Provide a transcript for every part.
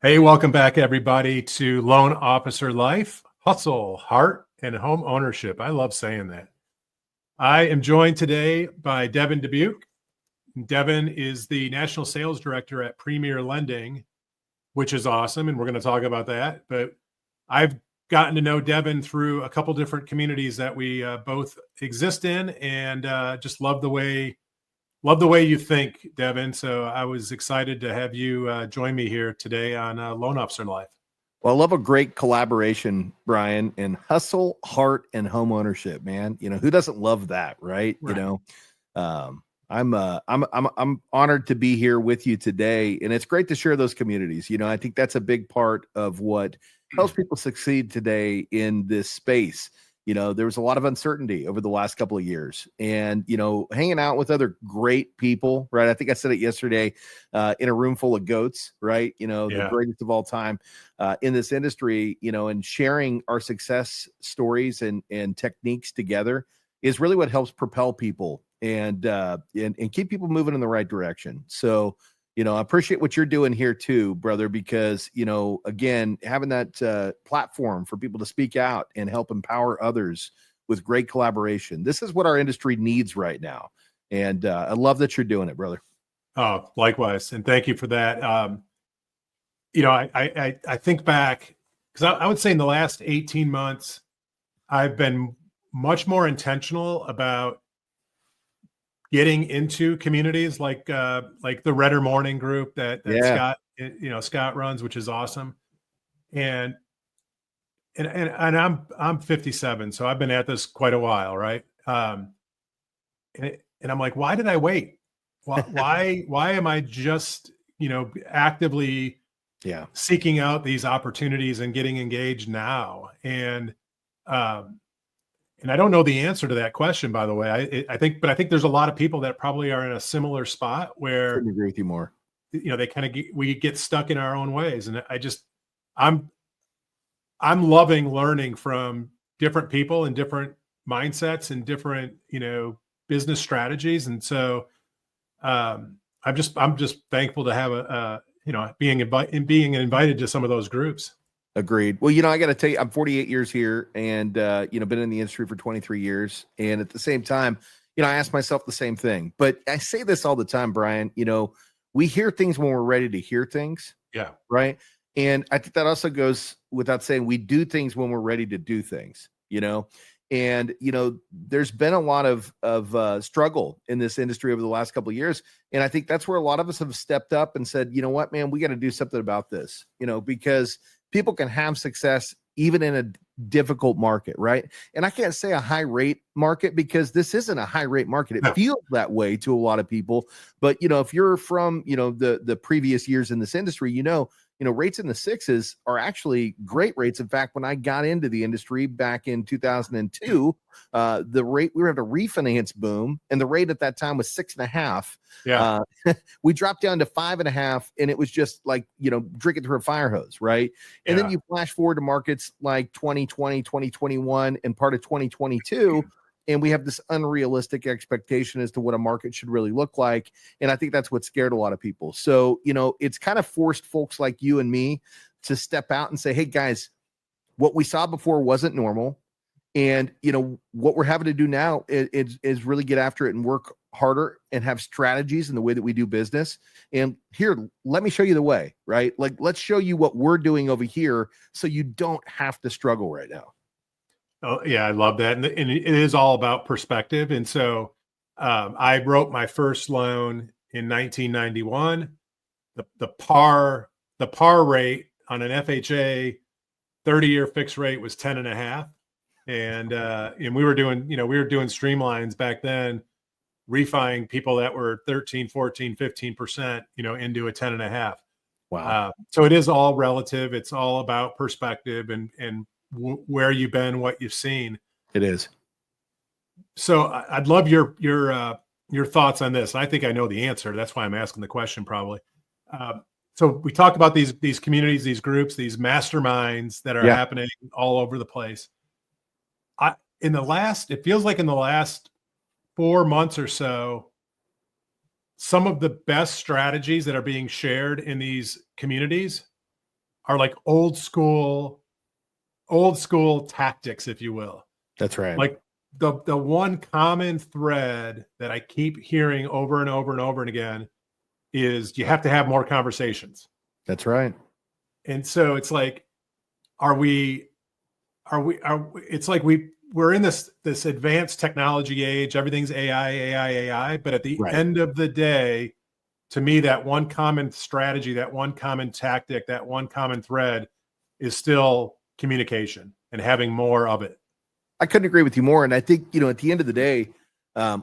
Hey, welcome back, everybody, to Loan Officer Life, Hustle, Heart, and Home Ownership. I love saying that. I am joined today by Devin Dubuc. Devin is the National Sales Director at Premier Lending, which is awesome, and we're going to talk about that. But I've gotten to know Devin through a couple different communities that we both exist in, and just love the way you think, Devin. So I was excited to have you join me here today on Loan Officer Life. Well, I love a great collaboration, Brian, in hustle, heart, and home ownership, man. You know, who doesn't love that, right? Right. You know, I'm honored to be here with you today, and it's great to share those communities. You know, I think that's a big part of what helps people succeed today in this space. You know, there was a lot of uncertainty over the last couple of years, and, you know, hanging out with other great people, right? I think I said it yesterday, in a room full of goats, right? You know, the greatest of all time in this industry, you know, and sharing our success stories and techniques together is really what helps propel people and keep people moving in the right direction. So, you know, I appreciate what you're doing here too, brother, because, you know, again, having that platform for people to speak out and help empower others with great collaboration. This is what our industry needs right now. And I love that you're doing it, brother. Oh, likewise. And thank you for that. You know, I think back, because I would say in the last 18 months, I've been much more intentional about getting into communities like the Redder Morning group that Scott runs, which is awesome. And I'm 57, so I've been at this quite a while, right? And I'm like, why did I wait? Why am I just, you know, actively seeking out these opportunities and getting engaged now? And I don't know the answer to that question, by the way. I think there's a lot of people that probably are in a similar spot where Couldn't agree with you more. You know, we get stuck in our own ways, and I'm loving learning from different people and different mindsets and different, you know, business strategies, and so I'm just thankful to have being invited to some of those groups. Agreed. Well, you know, I got to tell you, I'm 48 years here and, you know, been in the industry for 23 years. And at the same time, you know, I ask myself the same thing, but I say this all the time, Brian, you know, we hear things when we're ready to hear things. Yeah. Right. And I think that also goes without saying, we do things when we're ready to do things, you know, and, you know, there's been a lot of struggle in this industry over the last couple of years. And I think that's where a lot of us have stepped up and said, you know what, man, we got to do something about this, you know, because people can have success even in a difficult market, right? And I can't say a high rate market because this isn't a high rate market. It feels that way to a lot of people. But, you know, if you're from, you know, the previous years in this industry, you know, rates in the sixes are actually great rates. In fact, when I got into the industry back in 2002, the rate, we were at a refinance boom, and the rate at that time was 6.5. Yeah. We dropped down to 5.5, and it was just like, you know, drinking through a fire hose, right? And then you flash forward to markets like 2020, 2021, and part of 2022. And we have this unrealistic expectation as to what a market should really look like. And I think that's what scared a lot of people. So, you know, it's kind of forced folks like you and me to step out and say, hey, guys, what we saw before wasn't normal. And, you know, what we're having to do now is really get after it and work harder and have strategies in the way that we do business. And here, let me show you the way, right? Like, let's show you what we're doing over here so you don't have to struggle right now. Oh, yeah, I love that. And it is all about perspective. And so I wrote my first loan in 1991. The par rate on an FHA 30-year fixed rate was 10.5. And we were doing streamlines back then, refining people that were 13, 14, 15%, you know, into a 10.5. Wow. So it is all relative. It's all about perspective and where you've been, what you've seen. It is. So I'd love your thoughts on this. I think I know the answer. That's why I'm asking the question, probably. So we talk about these communities, these groups, these masterminds that are happening all over the place. It feels like in the last 4 months or so, some of the best strategies that are being shared in these communities are like old school tactics, if you will. That's right. Like the one common thread that I keep hearing over and over and over and again is you have to have more conversations. That's right. And so it's like, it's like we're in this advanced technology age. Everything's AI. But at the end of the day, to me, that one common strategy, that one common tactic, that one common thread is still communication and having more of it. I couldn't agree with you more. And I think, at the end of the day,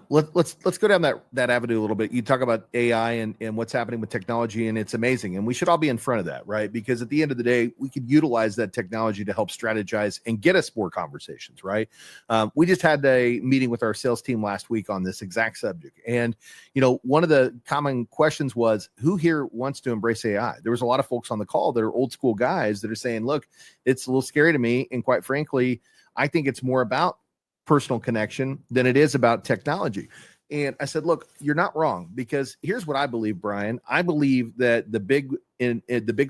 let's go down that avenue a little bit. You talk about AI and what's happening with technology, and it's amazing. And we should all be in front of that, right? Because at the end of the day, we could utilize that technology to help strategize and get us more conversations, right? We just had a meeting with our sales team last week on this exact subject. And, one of the common questions was, who here wants to embrace AI? There was a lot of folks on the call that are old school guys that are saying, look, it's a little scary to me. And quite frankly, I think it's more about personal connection than it is about technology. And I said, look, you're not wrong, because here's what I believe, Brian. I believe that the big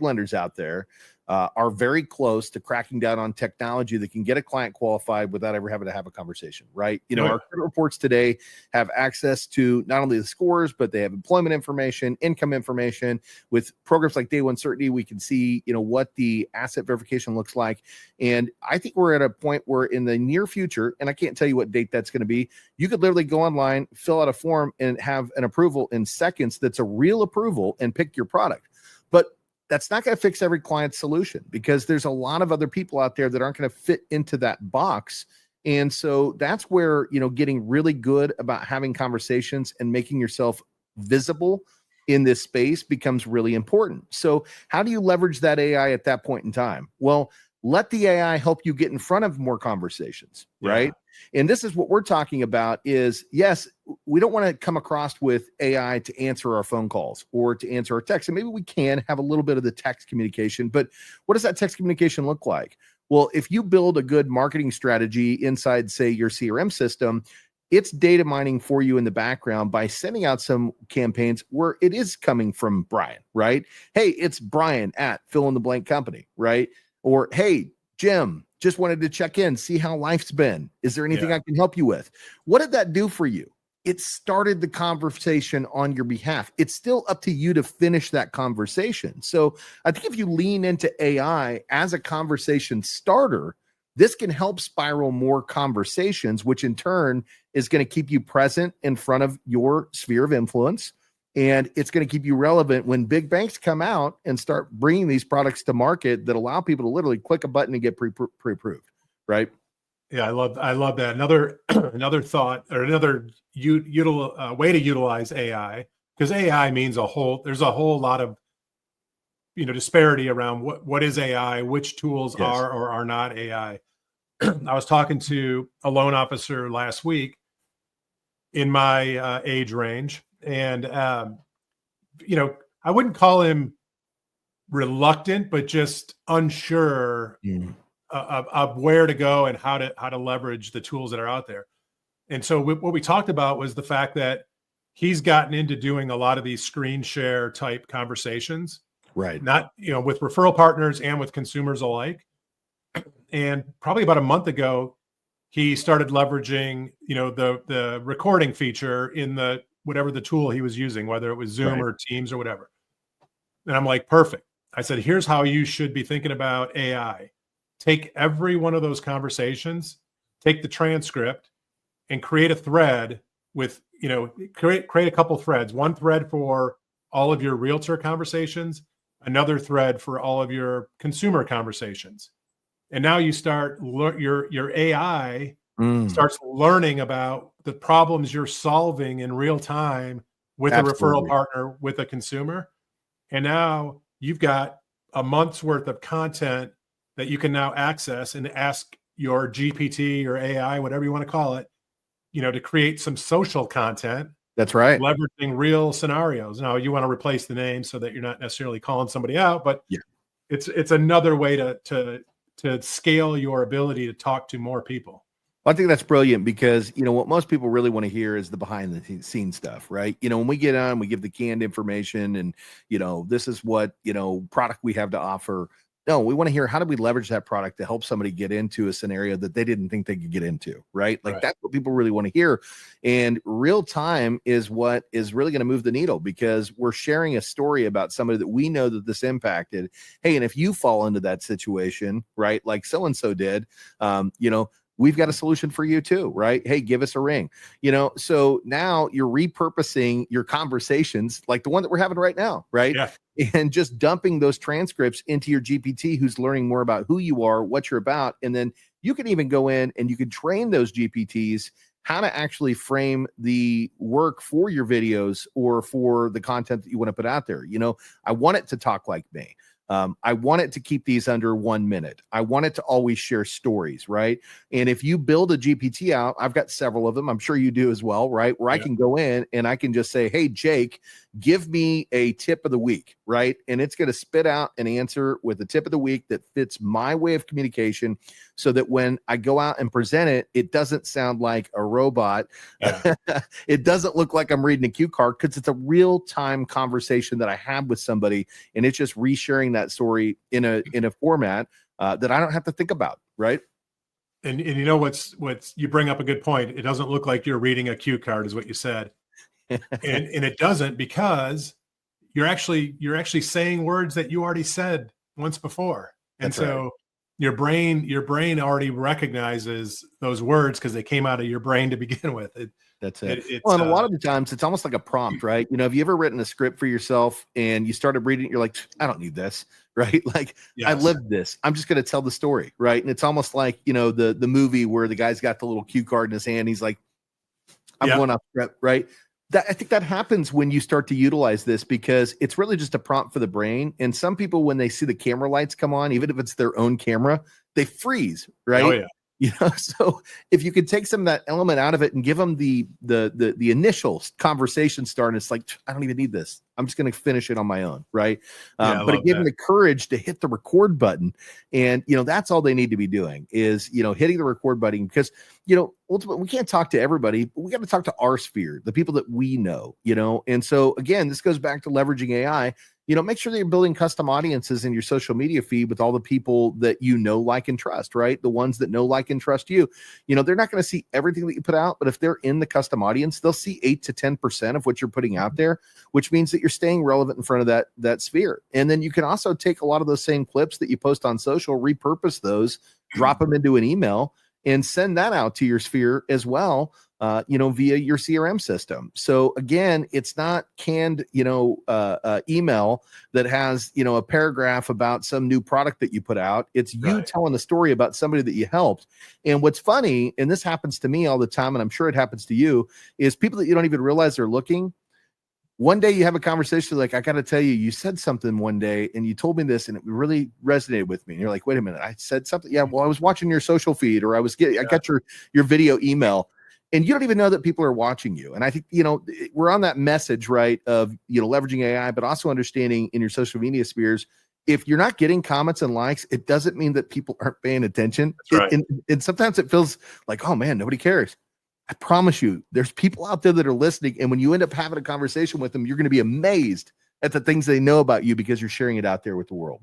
lenders out there are very close to cracking down on technology that can get a client qualified without ever having to have a conversation, right? Our credit reports today have access to not only the scores, but they have employment information, income information. With programs like Day One Certainty, we can see, what the asset verification looks like. And I think we're at a point where in the near future, and I can't tell you what date that's going to be, you could literally go online, fill out a form, and have an approval in seconds that's a real approval and pick your product. But that's not going to fix every client's solution, because there's a lot of other people out there that aren't going to fit into that box. And so that's where, getting really good about having conversations and making yourself visible in this space becomes really important. So how do you leverage that AI at that point in time? Well, let the AI help you get in front of more conversations, right? And this is what we're talking about is, yes, we don't want to come across with AI to answer our phone calls or to answer our texts. And maybe we can have a little bit of the text communication, but what does that text communication look like? Well, if you build a good marketing strategy inside, say, your CRM system, it's data mining for you in the background by sending out some campaigns where it is coming from Brian, right? Hey, it's Brian at fill in the blank company, right? Or, hey, Jim, just wanted to check in, see how life's been. Is there anything I can help you with? What did that do for you? It started the conversation on your behalf. It's still up to you to finish that conversation. So I think if you lean into AI as a conversation starter, this can help spiral more conversations, which in turn is going to keep you present in front of your sphere of influence. And it's going to keep you relevant when big banks come out and start bringing these products to market that allow people to literally click a button and get pre-approved, right? Yeah, I love that. Another thought, or another way to utilize AI, because AI means there's a whole lot of disparity around what is AI, which tools are or are not AI. I was talking to a loan officer last week in my age range, and I wouldn't call him reluctant, but just unsure of where to go and how to leverage the tools that are out there. And so what we talked about was the fact that he's gotten into doing a lot of these screen share type conversations, right? Not with referral partners and with consumers alike. And probably about a month ago, he started leveraging the recording feature in whatever the tool he was using, whether it was Zoom or Teams or whatever. And I'm like, perfect. I said, here's how you should be thinking about AI. Take every one of those conversations, take the transcript, and create a thread with, create a couple threads. One thread for all of your realtor conversations, another thread for all of your consumer conversations. And now you start, your AI starts learning about the problems you're solving in real time with a referral partner, with a consumer. And now you've got a month's worth of content that you can now access and ask your GPT or AI, whatever you want to call it, to create some social content. That's right. Leveraging real scenarios. Now you want to replace the name so that you're not necessarily calling somebody out, but it's another way to scale your ability to talk to more people. Well, I think that's brilliant because, what most people really want to hear is the behind the scenes stuff, right? When we get on, we give the canned information and, this is what, product we have to offer. No, we want to hear, how do we leverage that product to help somebody get into a scenario that they didn't think they could get into, right? Like that's what people really want to hear. And real time is what is really going to move the needle, because we're sharing a story about somebody that we know that this impacted. Hey, and if you fall into that situation, right, like so-and-so did, we've got a solution for you too, right? Hey, give us a ring. So now you're repurposing your conversations like the one that we're having right now, right? Yeah. And just dumping those transcripts into your GPT, who's learning more about who you are, what you're about. And then you can even go in and you can train those GPTs how to actually frame the work for your videos or for the content that you want to put out there. I want it to talk like me. I want it to keep these under 1 minute. I want it to always share stories, right? And if you build a GPT out, I've got several of them. I'm sure you do as well, right? Where I can go in and I can just say, hey, Jake, give me a tip of the week, right? And it's going to spit out an answer with a tip of the week that fits my way of communication, so that when I go out and present it, it doesn't sound like a robot. Yeah. It doesn't look like I'm reading a cue card, because it's a real-time conversation that I have with somebody, and it's just resharing that story in a format that I don't have to think about, right? And what's you bring up a good point. It doesn't look like you're reading a cue card, is what you said. and it doesn't, because you're actually saying words that you already said once before. And That's so right. your brain already recognizes those words because they came out of your brain to begin with. That's it. Well, and a lot of the times it's almost like a prompt, right? Have you ever written a script for yourself and you started reading it, you're like, I don't need this, right? Like, yes. I lived this. I'm just going to tell the story, right? And it's almost like, the movie where the guy's got the little cue card in his hand. He's like, I'm going off script, right? I think that happens when you start to utilize this, because it's really just a prompt for the brain. And some people, when they see the camera lights come on, even if it's their own camera, they freeze, right? Oh, yeah. So if you could take some of that element out of it and give them the initial conversation start, and it's like, I don't even need this. I'm just going to finish it on my own, right? But it gave them the courage to hit the record button, and that's all they need to be doing is hitting the record button, because ultimately we can't talk to everybody, but we got to talk to our sphere, the people that we know, And so again, this goes back to leveraging AI. Make sure that you're building custom audiences in your social media feed with all the people that like, and trust, right? The ones that know, like, and trust you. They're not going to see everything that you put out, but if they're in the custom audience, they'll see 8 to 10% of what you're putting out there, which means that you're staying relevant in front of that sphere. And then you can also take a lot of those same clips that you post on social, repurpose those, drop them into an email, and send that out to your sphere as well, via your CRM system. So again, it's not canned, email that has, a paragraph about some new product that you put out. It's you telling a story about somebody that you helped. And what's funny, and this happens to me all the time, and I'm sure it happens to you, is people that you don't even realize they're looking. One day you have a conversation like, I got to tell you, you said something one day and you told me this and it really resonated with me. And you're like, wait a minute, I said something. Yeah, well, I was watching your social feed, or I got your video email, and you don't even know that people are watching you. And I think, we're on that message, right, of, leveraging AI, but also understanding in your social media spheres, if you're not getting comments and likes, it doesn't mean that people aren't paying attention. That's right. And sometimes it feels like, oh man, nobody cares. I promise you, there's people out there that are listening. And when you end up having a conversation with them, you're going to be amazed at the things they know about you, because you're sharing it out there with the world.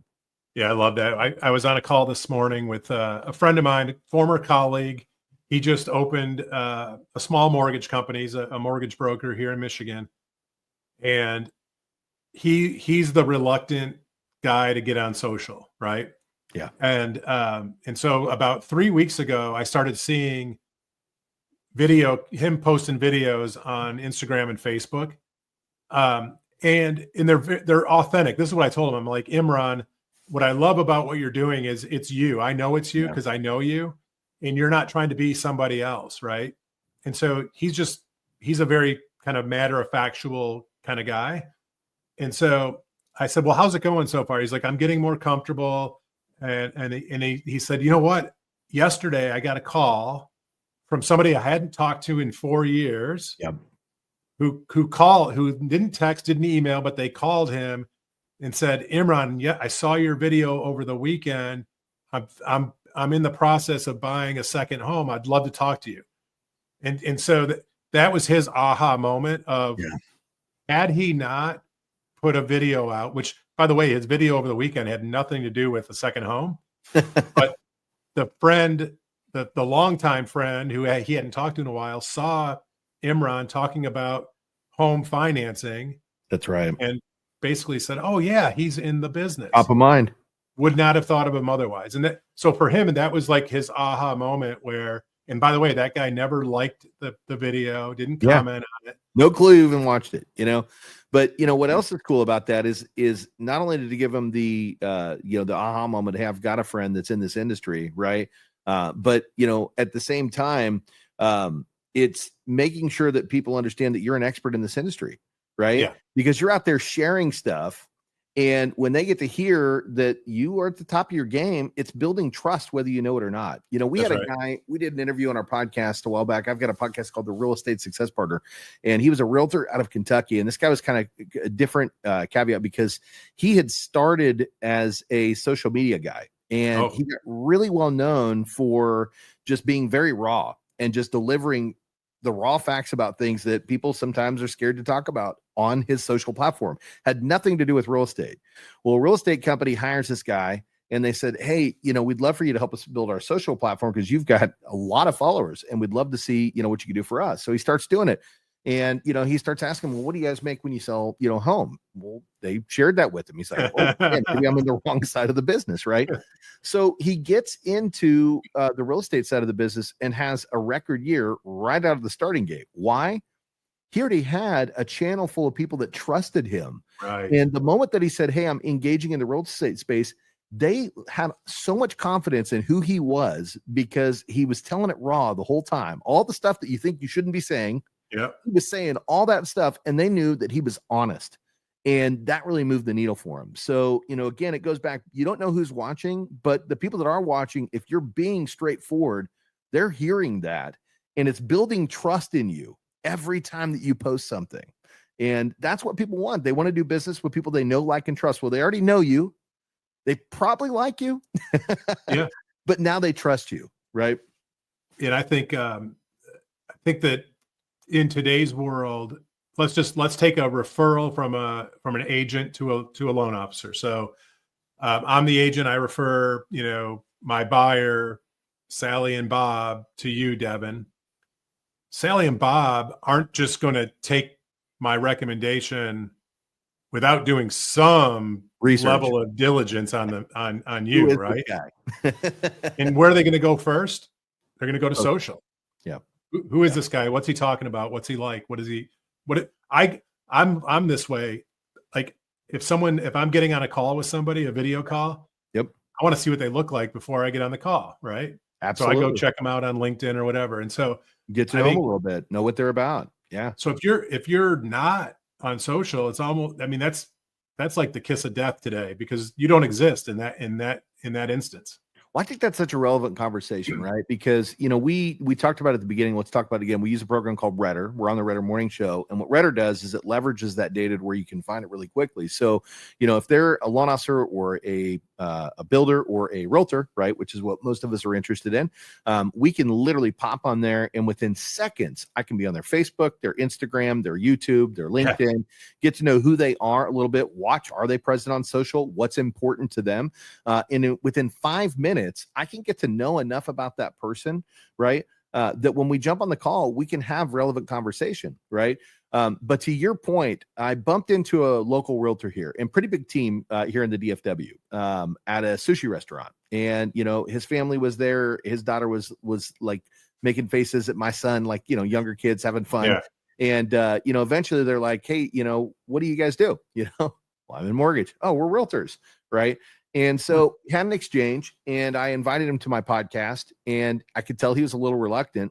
Yeah, I love that. I was on a call this morning with a friend of mine, former colleague. He just opened a small mortgage company. He's a mortgage broker here in Michigan. And he's the reluctant guy to get on social, right? Yeah. And so about 3 weeks ago, I started seeing him posting videos on Instagram and Facebook. And they're authentic. This is what I told him. I'm like, Imran, what I love about what you're doing is it's you. I know it's you because I know you, and you're not trying to be somebody else, right? And so he's a very kind of matter of factual kind of guy. And so I said, well, how's it going so far? He's like, I'm getting more comfortable. And he said, you know what? Yesterday I got a call from somebody I hadn't talked to in 4 years. Yep. Who didn't text, didn't email, but they called him and said, Imran, yeah, I saw your video over the weekend. I'm in the process of buying a second home. I'd love to talk to you. And so that was his aha moment of, had he not put a video out, which by the way, his video over the weekend had nothing to do with the second home, but the friend, the longtime friend who he hadn't talked to in a while, saw Imran talking about home financing. That's right. And basically said, "Oh yeah, he's in the business." Top of mind. Would not have thought of him otherwise. And so for him, and that was like his aha moment where, and by the way, that guy never liked the video, didn't comment on it. No clue you even watched it, But what else is cool about that is not only did he give him the the aha moment to have got a friend that's in this industry, right? But at the same time, it's making sure that people understand that you're an expert in this industry, right? Yeah. Because you're out there sharing stuff. And when they get to hear that you are at the top of your game, it's building trust, whether you know it or not. We had a guy, we did an interview on our podcast a while back. I've got a podcast called The Real Estate Success Partner, and he was a realtor out of Kentucky. And this guy was kind of a different caveat because he had started as a social media guy, and he got really well known for just being very raw and just delivering the raw facts about things that people sometimes are scared to talk about on his social platform. Had nothing to do with real estate. Well, a real estate company hires this guy and they said, "Hey, we'd love for you to help us build our social platform because you've got a lot of followers and we'd love to see, what you can do for us." So he starts doing it. And, he starts asking, "Well, what do you guys make when you sell, home?" Well, they shared that with him. He's like, "Oh, man, maybe I'm in the wrong side of the business." Right. So he gets into the real estate side of the business and has a record year right out of the starting gate. Why? He already had a channel full of people that trusted him. Right. And the moment that he said, "Hey, I'm engaging in the real estate space," they had so much confidence in who he was because he was telling it raw the whole time. All the stuff that you think you shouldn't be saying. Yeah. He was saying all that stuff, and they knew that he was honest. And that really moved the needle for him. So, again, it goes back. You don't know who's watching, but the people that are watching, if you're being straightforward, they're hearing that. And it's building trust in you every time that you post something. And that's what people want. They want to do business with people they know, like, and trust. Well, they already know you. They probably like you. Yeah. But now they trust you, right? And I think that in today's world, let's take a referral from an agent to a loan officer. So I'm the agent. I refer, my buyer, Sally and Bob, to you, Devin. Sally and Bob aren't just going to take my recommendation without doing some research, level of diligence on you, right? And where are they going to go first? They're going to go to social. Yeah. Who is this guy? What's he talking about? What's he like? I'm this way. Like if I'm getting on a call with somebody, a video call, yep, I want to see what they look like before I get on the call. Right. Absolutely. So I go check them out on LinkedIn or whatever. And so get to know them a little bit, know what they're about. Yeah. So if you're not on social, it's almost, that's like the kiss of death today because you don't exist in that instance. Well, I think that's such a relevant conversation, right? Because, we talked about it at the beginning. Let's talk about it again. We use a program called Redder. We're on the Redder Morning Show. And what Redder does is it leverages that data to where you can find it really quickly. So, if they're a loan officer or a builder or a realtor, right, which is what most of us are interested in, we can literally pop on there. And within seconds, I can be on their Facebook, their Instagram, their YouTube, their LinkedIn, get to know who they are a little bit. Watch, are they present on social? What's important to them? And within 5 minutes, I can get to know enough about that person, right? That when we jump on the call, we can have relevant conversation, right? But to your point, I bumped into a local realtor here and pretty big team here in the DFW at a sushi restaurant. And, his family was there. His daughter was like making faces at my son, like, younger kids having fun. Yeah. And, eventually they're like, "Hey, what do you guys do?" "Well, I'm in mortgage." "Oh, we're realtors." Right. And so we had an exchange and I invited him to my podcast and I could tell he was a little reluctant.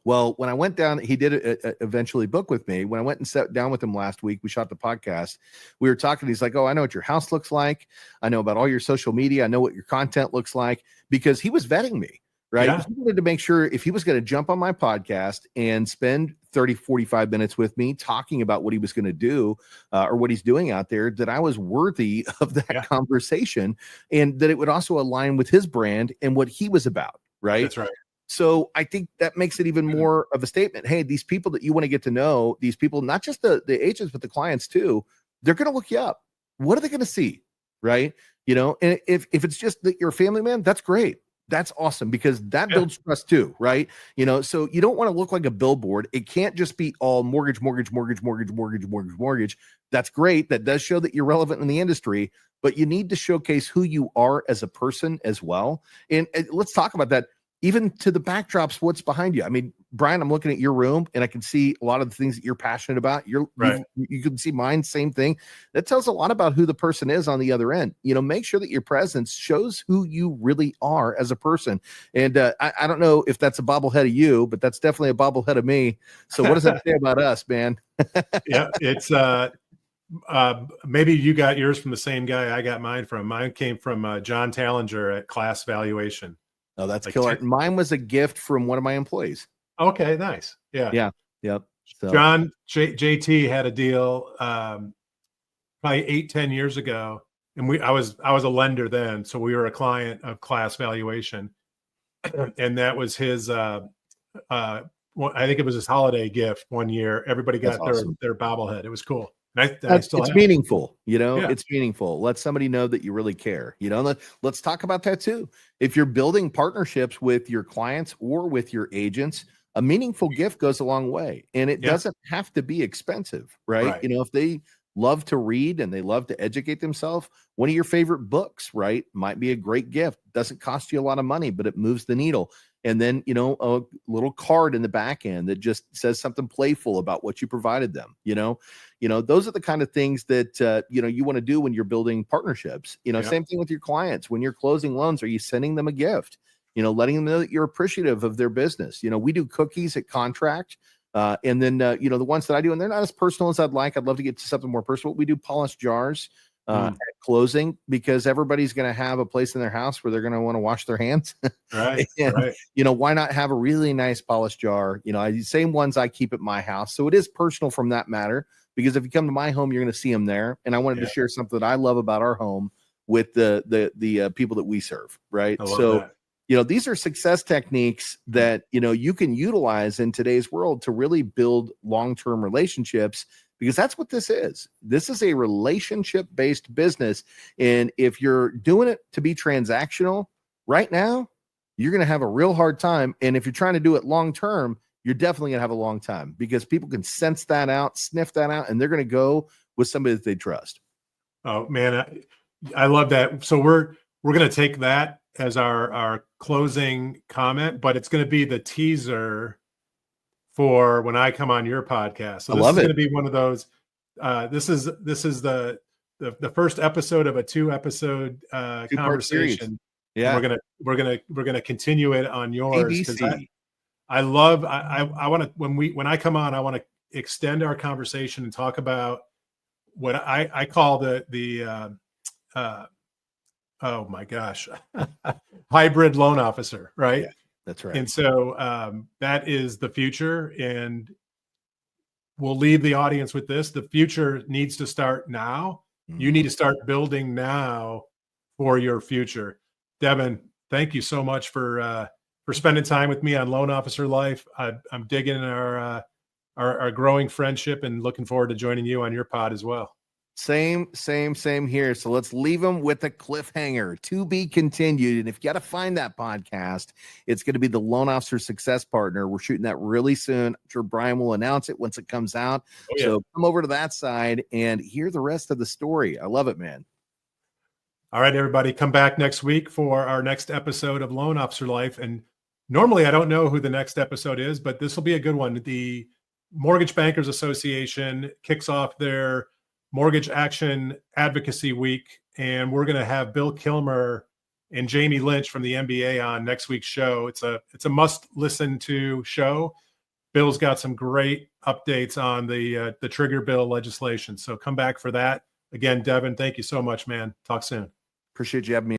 Well, when I went down, he did eventually book with me. When I went and sat down with him last week, we shot the podcast. We were talking. He's like, "Oh, I know what your house looks like. I know about all your social media. I know what your content looks like," because he was vetting me, right? Yeah. He wanted to make sure if he was going to jump on my podcast and spend 30, 45 minutes with me talking about what he was going to do or what he's doing out there, that I was worthy of that conversation and that it would also align with his brand and what he was about, right? That's right. So I think that makes it even more of a statement. Hey, these people that you want to get to know, these people, not just the agents, but the clients too, they're going to look you up. what are they going to see? Right. And if it's just that you're a family man, that's great. That's awesome, because that builds trust too, right? So you don't want to look like a billboard. It can't just be all mortgage, mortgage, mortgage, mortgage, mortgage, mortgage, mortgage. That's great. That does show that you're relevant in the industry, but you need to showcase who you are as a person as well. And let's talk about that. Even to the backdrops, what's behind you. I mean, Brian, I'm looking at your room and I can see a lot of the things that you're passionate about. You can see mine, same thing. That tells a lot about who the person is on the other end. Make sure that your presence shows who you really are as a person. And I don't know if that's a bobblehead of you, but that's definitely a bobblehead of me. So what does that say about us, man? Yeah, it's maybe you got yours from the same guy I got mine from. Mine came from John Tallinger at Class Valuation. Oh, that's like killer. Mine was a gift from one of my employees. Okay, nice. Yeah. Yep. So John JT had a deal probably 8-10 years ago, and I was a lender then, so we were a client of Class Valuation, and that was his. I think it was his holiday gift one year. Everybody got their bobblehead. It was cool. It's meaningful, It's meaningful. Let somebody know that you really care, let's talk about that too. If you're building partnerships with your clients or with your agents, a meaningful gift goes a long way, and it doesn't have to be expensive, right? If they love to read and they love to educate themselves, one of your favorite books, right, might be a great gift. Doesn't cost you a lot of money, but it moves the needle. And then, a little card in the back end that just says something playful about what you provided them. Those are the kind of things that, you want to do when you're building partnerships. Same thing with your clients. When you're closing loans, are you sending them a gift? Letting them know that you're appreciative of their business. We do cookies at contract. And then, the ones that I do, and they're not as personal as I'd like. I'd love to get to something more personal. We do polished jars at closing, because everybody's going to have a place in their house where they're going to want to wash their hands. Right. And, right. Why not have a really nice polished jar? Same ones I keep at my house. So it is personal from that matter, because if you come to my home, you're going to see them there. And I wanted to share something that I love about our home with the people that we serve. Right. I love that. These are success techniques that, you can utilize in today's world to really build long-term relationships, because that's what this is. This is a relationship-based business. And if you're doing it to be transactional right now, you're going to have a real hard time. And if you're trying to do it long-term, you're definitely going to have a long time, because people can sense that out, sniff that out, and they're going to go with somebody that they trust. Oh man, I love that. So we're going to take that as our closing comment, but it's going to be the teaser for when I come on your podcast. So this is going to be one of those. This is the first episode of a 2-episode conversation. Yeah, we're gonna continue it on yours, because I want to, when I come on, I want to extend our conversation and talk about what I call the oh my gosh, hybrid loan officer, right? Yeah, that's right. And so that is the future, and we'll leave the audience with this. The future needs to start now. You need to start building now for your future. Devin, thank you so much for spending time with me on Loan Officer Life. I'm digging our growing friendship, and looking forward to joining you on your pod as well. Same here. So let's leave them with a cliffhanger to be continued. And if you got to find that podcast, it's going to be the Loan Officer Success Partner. We're shooting that really soon. I'm sure Brian will announce it once it comes out. Oh, yeah. So come over to that side and hear the rest of the story. I love it, man. All right, everybody, come back next week for our next episode of Loan Officer Life. And normally I don't know who the next episode is, but this will be a good one. The Mortgage Bankers Association kicks off their Mortgage Action Advocacy Week, and we're going to have Bill Kilmer and Jamie Lynch from the MBA on next week's show. It's a must listen to show. Bill's got some great updates on the trigger bill legislation. So come back for that. Again, Devin, thank you so much, man. Talk soon. Appreciate you having me.